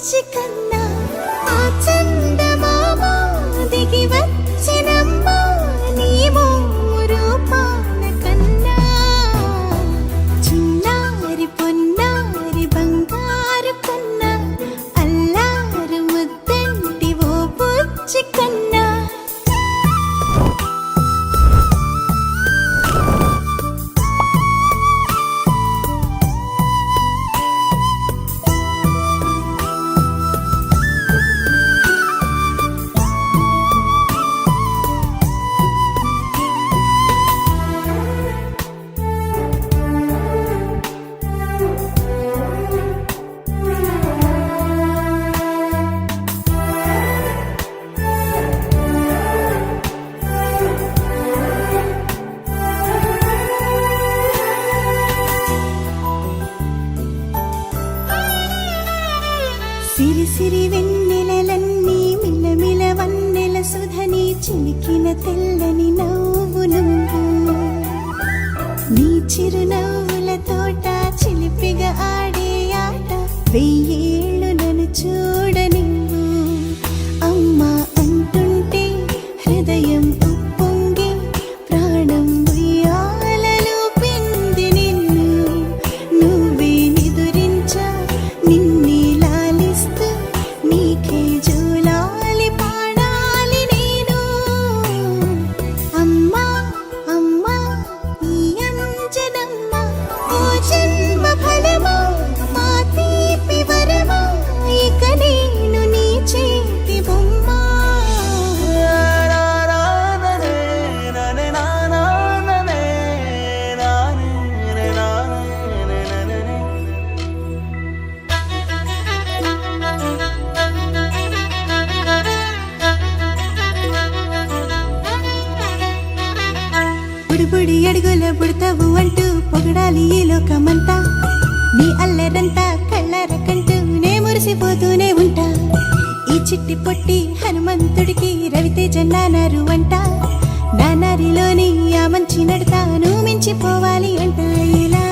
బుచ్చి కన్నా ఆ చందమామ దిగి వచ్చినమ్మ నీ మోరు పాన కన్నా చిన్నారి పొన్నారి బంగారు కన్నా అల్లారు ముద్దంటి ఓ బుచ్చి కన్నా సిరి సిరి వెన్నెలలన్నీ మిలమిల వన్నెల సుధని చిలికిన తెల్లని నవ్వు నువ్వు నీ చిరునవ్వుల తోట చిలిపిగా ఆడే ఆట వెయ్యేళ్ళు నన్ను చూడ నువ్వు అమ్మా అంటుంటే హృదయం ఉప్పొంగి ప్రాణం ఉయ్యాలలో పిండి నిన్ను నువ్వే నిదురించా నిన్నే నీకే జూలాలి పాడాలి నేను అమ్మా అమ్మా ఈ అంజనమ్మ ఓ జన్మ ఫలమా మా తీపి వరమా ఇక నేను నీ చేతి బొమ్మ బుడి అడుగుల బుడతావు అంటూ పొగడాలి ఈ లోకమంతా నీ అల్లరంతా కళ్ళరకంటూ నే మురిసిపోతూనే ఉంటా ఈ చిట్టి పొట్టి హనుమంతుడికి రవితేజ నానారు అంట నానారిలోని ఆ మంచి నడతాను మించిపోవాలి అంట ఇలా